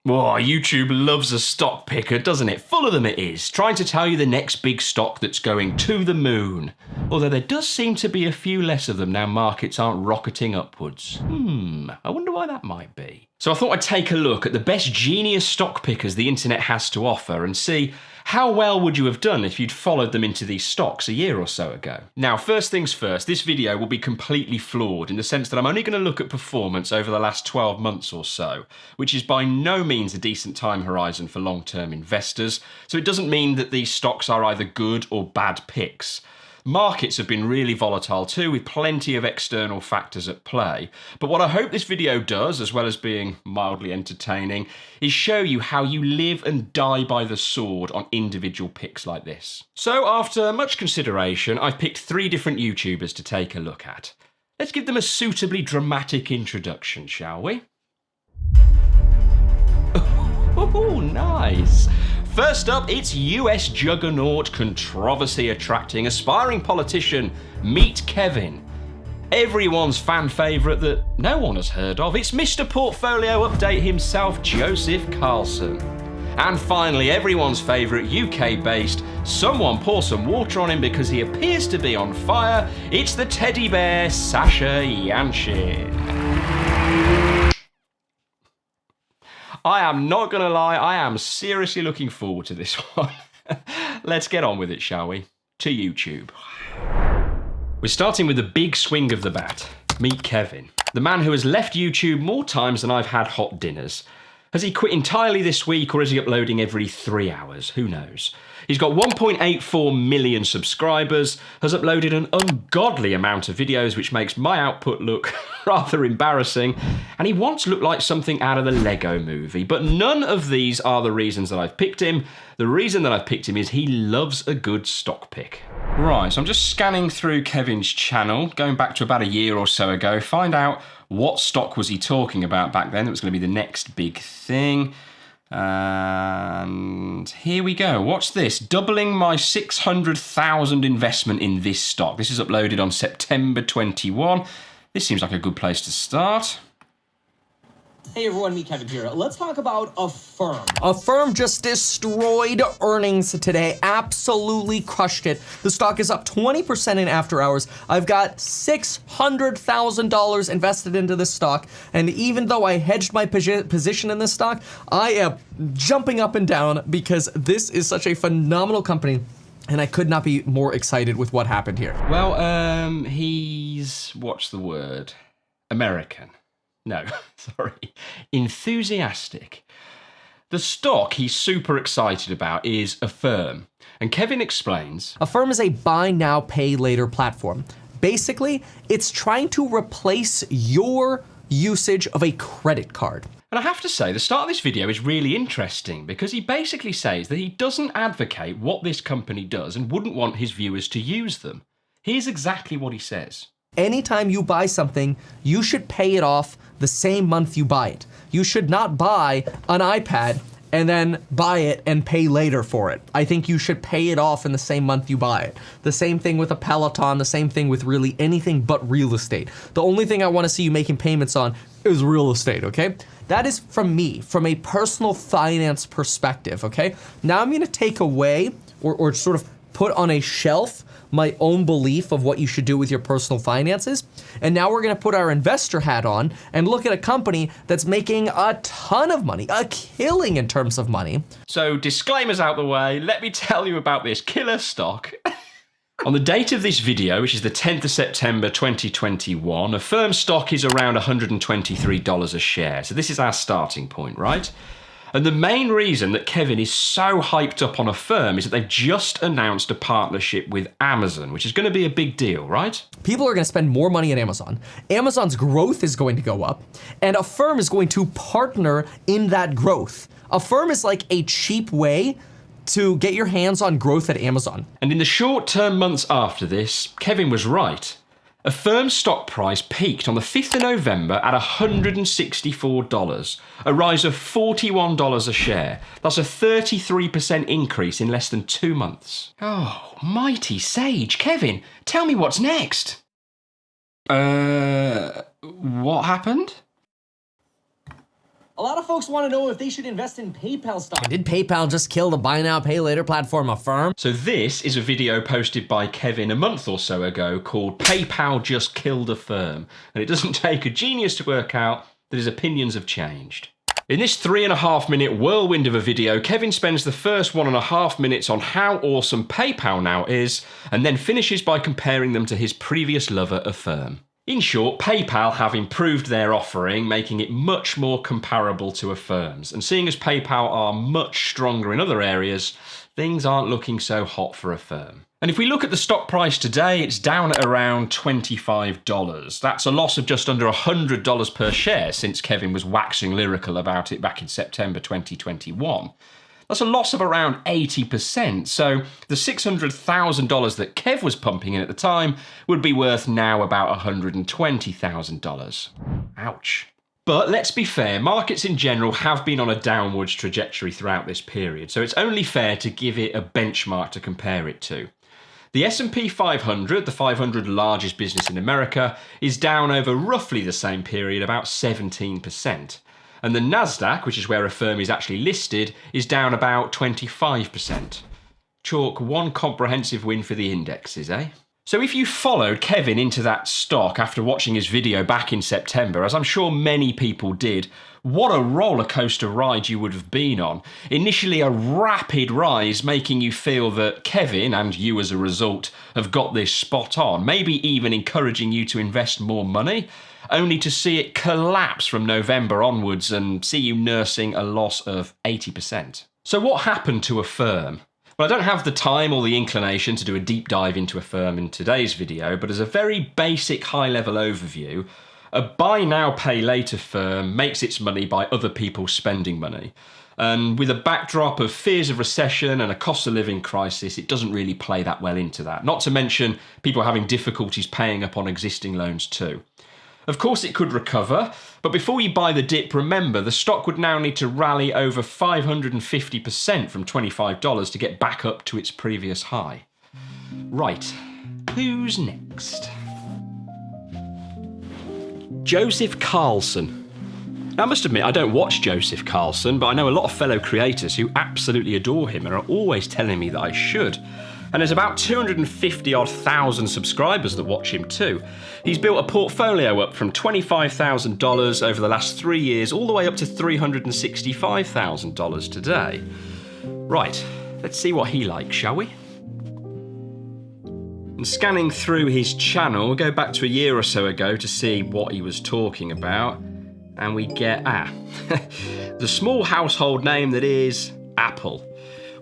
Oh, YouTube loves a stock picker, doesn't it? Full of them it is, trying to tell you the next big stock that's going to the moon. Although there does seem to be a few less of them now markets aren't rocketing upwards. I wonder why that might be. So I thought I'd take a look at the best genius stock pickers the internet has to offer and see how well would you have done if you'd followed them into these stocks a year or so ago. Now, first things first, this video will be completely flawed in the sense that I'm only going to look at performance over the last 12 months or so, which is by no means a decent time horizon for long-term investors, so it doesn't mean that these stocks are either good or bad picks. Markets have been really volatile too, with plenty of external factors at play. But what I hope this video does, as well as being mildly entertaining, is show you how you live and die by the sword on individual picks like this. So after much consideration, I've picked 3 different YouTubers to take a look at. Let's give them a suitably dramatic introduction, shall we? Oh, nice. First up, it's US juggernaut, controversy-attracting, aspiring politician, meet Kevin. Everyone's fan favourite that no one has heard of. It's Mr. Portfolio Update himself, Joseph Carlson. And finally, everyone's favourite UK-based, someone pour some water on him because he appears to be on fire, it's the teddy bear, Sasha Yanshin. I am not going to lie, I am seriously looking forward to this one. Let's get on with it, shall we? To YouTube. We're starting with the big swing of the bat. Meet Kevin, the man who has left YouTube more times than I've had hot dinners. Has he quit entirely this week, or is he uploading every 3 hours? Who knows? He's got 1.84 million subscribers, has uploaded an ungodly amount of videos, which makes my output look rather embarrassing, and he once looked like something out of the Lego movie. But none of these are the reasons that I've picked him. The reason that I've picked him is he loves a good stock pick. Right, so I'm just scanning through Kevin's channel, going back to about a year or so ago, find out what stock was he talking about back then that was going to be the next big thing. And here we go. What's this? Doubling my 600,000 investment in this stock. This is uploaded on September 21. This seems like a good place to start. Hey everyone, me Kevin here. Let's talk about Affirm. Affirm just destroyed earnings today, absolutely crushed it. The stock is up 20% in after hours. I've got $600,000 invested into this stock, and even though I hedged my position in this stock, I am jumping up and down because this is such a phenomenal company. And I could not be more excited with what happened here. Well, he's, what's the word? American. No, sorry, enthusiastic. The stock he's super excited about is Affirm. And Kevin explains, Affirm is a buy now, pay later platform. Basically, it's trying to replace your usage of a credit card. and I have to say, the start of this video is really interesting because he basically says that he doesn't advocate what this company does and wouldn't want his viewers to use them. Here's exactly what he says. Anytime you buy something, you should pay it off the same month you buy it. You should not buy an iPad and then buy it and pay later for it. I think you should pay it off in the same month you buy it. The same thing with a Peloton, the same thing with really anything but real estate. The only thing I want to see you making payments on is real estate, okay? That is from me, from a personal finance perspective, okay? Now I'm gonna take away or sort of put on a shelf my own belief of what you should do with your personal finances. And now we're gonna put our investor hat on and look at a company that's making a ton of money, a killing in terms of money. So disclaimers out the way, let me tell you about this killer stock. On the date of this video, which is the 10th of September 2021, Affirm stock is around $123 a share. So this is our starting point, right? And the main reason that Kevin is so hyped up on Affirm is that they've just announced a partnership with Amazon, which is going to be a big deal, right? People are going to spend more money at Amazon. Amazon's growth is going to go up, and Affirm is going to partner in that growth. Affirm is like a cheap way to get your hands on growth at Amazon. And in the short-term months after this, Kevin was right. Affirm's stock price peaked on the 5th of November at $164, a rise of $41 a share. That's a 33% increase in less than 2 months. Oh, mighty sage. Kevin, tell me what's next. What happened? A lot of folks want to know if they should invest in PayPal stock. Did PayPal just kill the buy now, pay later platform Affirm? So this is a video posted by Kevin a month or so ago called PayPal Just Killed Affirm. And it doesn't take a genius to work out that his opinions have changed. In this 3.5-minute whirlwind of a video, Kevin spends the first 1.5 minutes on how awesome PayPal now is, and then finishes by comparing them to his previous lover, Affirm. In short, PayPal have improved their offering, making it much more comparable to Affirm's. And seeing as PayPal are much stronger in other areas, things aren't looking so hot for Affirm. And if we look at the stock price today, it's down at around $25. That's a loss of just under $100 per share since Kevin was waxing lyrical about it back in September 2021. That's a loss of around 80%, so the $600,000 that Kev was pumping in at the time would be worth now about $120,000. Ouch. But let's be fair, markets in general have been on a downwards trajectory throughout this period, so it's only fair to give it a benchmark to compare it to. The S&P 500, the 500 largest business in America, is down over roughly the same period, about 17%. And the Nasdaq, which is where Affirm is actually listed, is down about 25%. Chalk one comprehensive win for the indexes, eh? So if you followed Kevin into that stock after watching his video back in September, as I'm sure many people did, what a roller coaster ride you would have been on. Initially a rapid rise, making you feel that Kevin, and you as a result, have got this spot on, maybe even encouraging you to invest more money, only to see it collapse from November onwards and see you nursing a loss of 80%. So what happened to Affirm? Well, I don't have the time or the inclination to do a deep dive into Affirm in today's video, but as a very basic high-level overview, a buy now, pay later firm makes its money by other people spending money. And with a backdrop of fears of recession and a cost of living crisis, it doesn't really play that well into that. Not to mention people having difficulties paying up on existing loans too. Of course it could recover, but before you buy the dip, remember the stock would now need to rally over 550% from $25 to get back up to its previous high. Right, who's next? Joseph Carlson. Now, I must admit, I don't watch Joseph Carlson, but I know a lot of fellow creators who absolutely adore him and are always telling me that I should. And there's about 250,000 subscribers that watch him too. He's built a portfolio up from $25,000 over the last 3 years all the way up to $365,000 today. Right, let's see what he likes, shall we? And scanning through his channel, we'll go back to a year or so ago to see what he was talking about. And we get, the small household name that is Apple.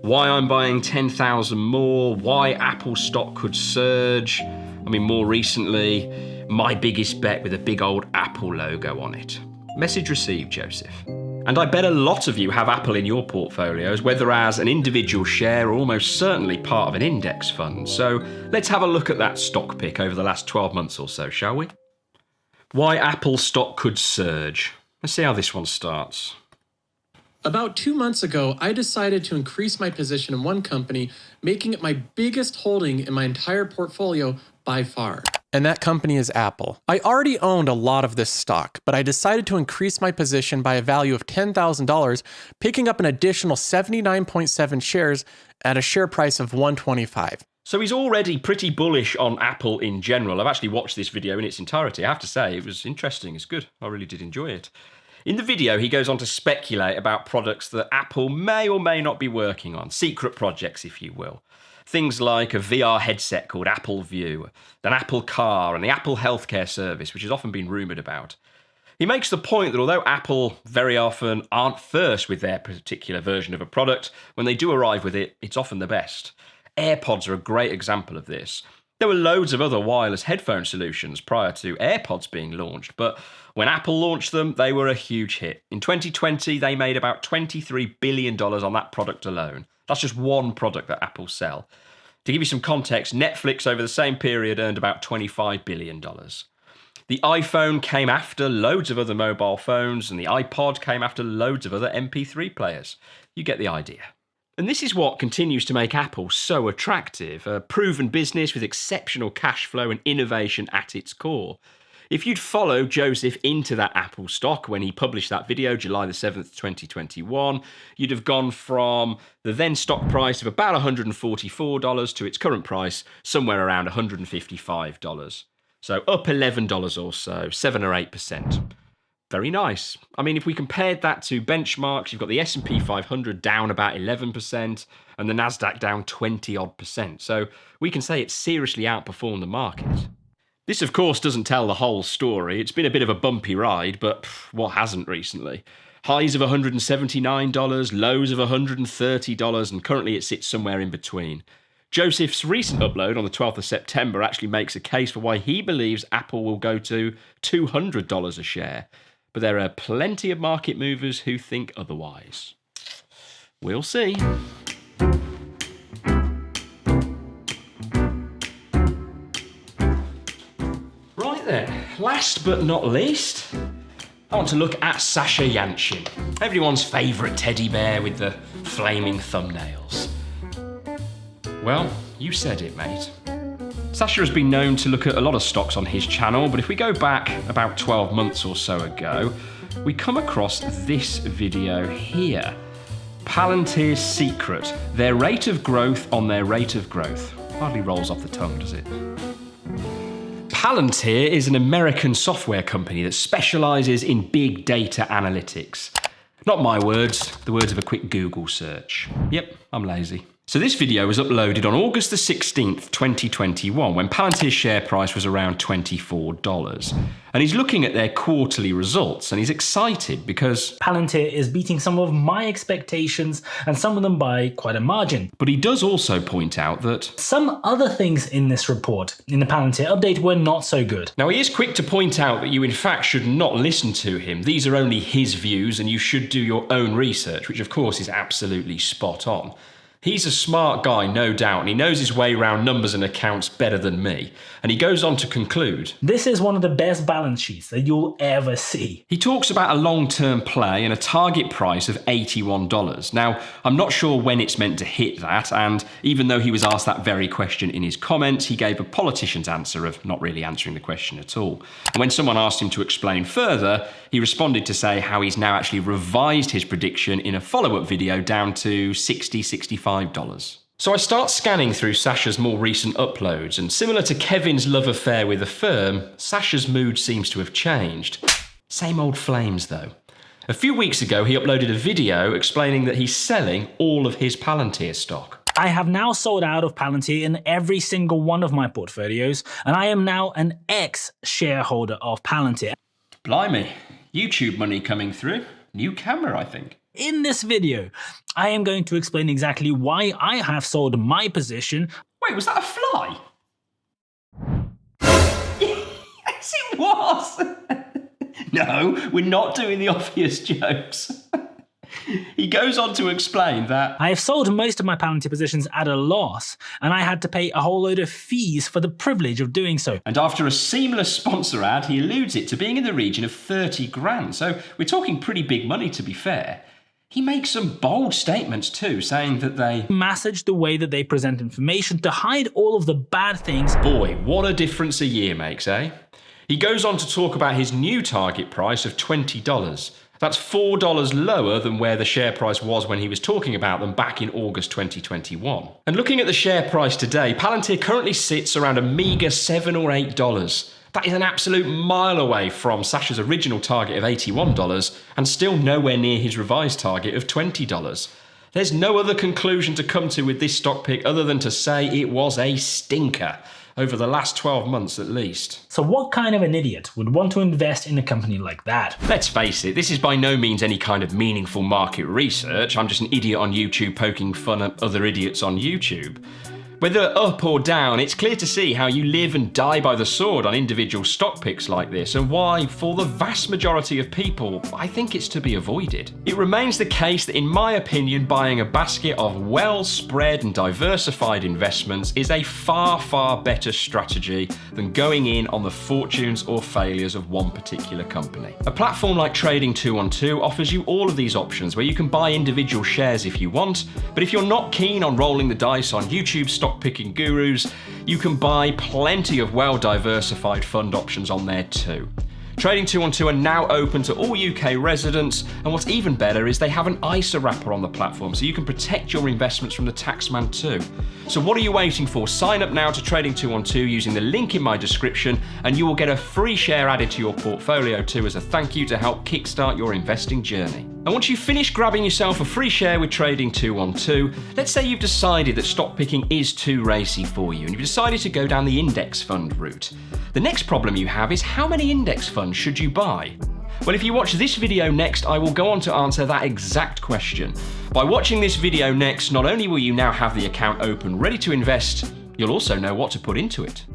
Why I'm buying 10,000 more, why Apple stock could surge. I mean, more recently, my biggest bet with a big old Apple logo on it. Message received, Joseph. And I bet a lot of you have Apple in your portfolios, whether as an individual share or almost certainly part of an index fund. So let's have a look at that stock pick over the last 12 months or so, shall we? Why Apple stock could surge. Let's see how this one starts. About 2 months ago, I decided to increase my position in one company, making it my biggest holding in my entire portfolio by far. And that company is Apple. I already owned a lot of this stock, but I decided to increase my position by a value of $10,000, picking up an additional 79.7 shares at a share price of $125. So he's already pretty bullish on Apple in general. I've actually watched this video in its entirety. I have to say, it was interesting. It's good. I really did enjoy it. In the video, he goes on to speculate about products that Apple may or may not be working on, secret projects, if you will. Things like a VR headset called Apple View, an Apple car, and the Apple healthcare service, which has often been rumoured about. He makes the point that although Apple very often aren't first with their particular version of a product, when they do arrive with it, it's often the best. AirPods are a great example of this. There were loads of other wireless headphone solutions prior to AirPods being launched, but when Apple launched them, they were a huge hit. In 2020, they made about $23 billion on that product alone. That's just one product that Apple sell. To give you some context, Netflix over the same period earned about $25 billion. The iPhone came after loads of other mobile phones, and the iPod came after loads of other MP3 players. You get the idea. And this is what continues to make Apple so attractive, a proven business with exceptional cash flow and innovation at its core. If you'd followed Joseph into that Apple stock when he published that video, July the 7th, 2021, you'd have gone from the then stock price of about $144 to its current price, somewhere around $155. So up $11 or so, 7 or 8%. Very nice. I mean, if we compared that to benchmarks, you've got the S&P 500 down about 11% and the Nasdaq down 20-odd%. So we can say it's seriously outperformed the market. This, of course, doesn't tell the whole story. It's been a bit of a bumpy ride, but what hasn't recently? Highs of $179, lows of $130, and currently it sits somewhere in between. Joseph's recent upload on the 12th of September actually makes a case for why he believes Apple will go to $200 a share. But there are plenty of market movers who think otherwise. We'll see. Right then, last but not least, I want to look at Sasha Yanshin, everyone's favourite teddy bear with the flaming thumbnails. Well, you said it, mate. Sasha has been known to look at a lot of stocks on his channel, but if we go back about 12 months or so ago, we come across this video here. Palantir's secret, their rate of growth on their rate of growth. Hardly rolls off the tongue, does it? Palantir is an American software company that specialises in big data analytics. Not my words, the words of a quick Google search. Yep, I'm lazy. So this video was uploaded on August the 16th, 2021, when Palantir's share price was around $24. And he's looking at their quarterly results, and he's excited because Palantir is beating some of my expectations, and some of them by quite a margin. But he does also point out that some other things in this report, in the Palantir update, were not so good. Now, he is quick to point out that you in fact should not listen to him. These are only his views, and you should do your own research, which of course is absolutely spot on. He's a smart guy, no doubt, and he knows his way around numbers and accounts better than me. And he goes on to conclude, this is one of the best balance sheets that you'll ever see. He talks about a long-term play and a target price of $81. Now, I'm not sure when it's meant to hit that, and even though he was asked that very question in his comments, he gave a politician's answer of not really answering the question at all. And when someone asked him to explain further, he responded to say how he's now actually revised his prediction in a follow-up video down to $65. So I start scanning through Sasha's more recent uploads, and similar to Kevin's love affair with Affirm, Sasha's mood seems to have changed. Same old flames though. A few weeks ago he uploaded a video explaining that he's selling all of his Palantir stock. I have now sold out of Palantir in every single one of my portfolios, and I am now an ex-shareholder of Palantir. Blimey, YouTube money coming through. New camera, I think. In this video, I am going to explain exactly why I have sold my position. Wait, was that a fly? Yes, it was! No, we're not doing the obvious jokes. He goes on to explain that I have sold most of my Palantir positions at a loss, and I had to pay a whole load of fees for the privilege of doing so. And after a seamless sponsor ad, he alludes it to being in the region of 30 grand. So we're talking pretty big money, to be fair. He makes some bold statements too, saying that they massage the way that they present information to hide all of the bad things. Boy, what a difference a year makes, eh? He goes on to talk about his new target price of $20. That's $4 lower than where the share price was when he was talking about them back in August 2021. And looking at the share price today, Palantir currently sits around a meager $7 or $8. That is an absolute mile away from Sasha's original target of $81 and still nowhere near his revised target of $20. There's no other conclusion to come to with this stock pick other than to say it was a stinker over the last 12 months at least. So what kind of an idiot would want to invest in a company like that? Let's face it, this is by no means any kind of meaningful market research. I'm just an idiot on YouTube poking fun at other idiots on YouTube. Whether up or down, it's clear to see how you live and die by the sword on individual stock picks like this, and why, for the vast majority of people, I think it's to be avoided. It remains the case that, in my opinion, buying a basket of well-spread and diversified investments is a far, far better strategy than going in on the fortunes or failures of one particular company. A platform like Trading 212 offers you all of these options, where you can buy individual shares if you want, but if you're not keen on rolling the dice on YouTube stock stock picking gurus, you can buy plenty of well-diversified fund options on there too. Trading 212 are now open to all UK residents, and what's even better is they have an ISA wrapper on the platform, so you can protect your investments from the taxman too. So what are you waiting for? Sign up now to Trading 212 using the link in my description, and you will get a free share added to your portfolio too as a thank you to help kickstart your investing journey. And once you've finished grabbing yourself a free share with Trading 212, let's say you've decided that stock picking is too racy for you and you've decided to go down the index fund route. The next problem you have is how many index funds should you buy? Well, if you watch this video next, I will go on to answer that exact question. By watching this video next, not only will you now have the account open ready to invest, you'll also know what to put into it.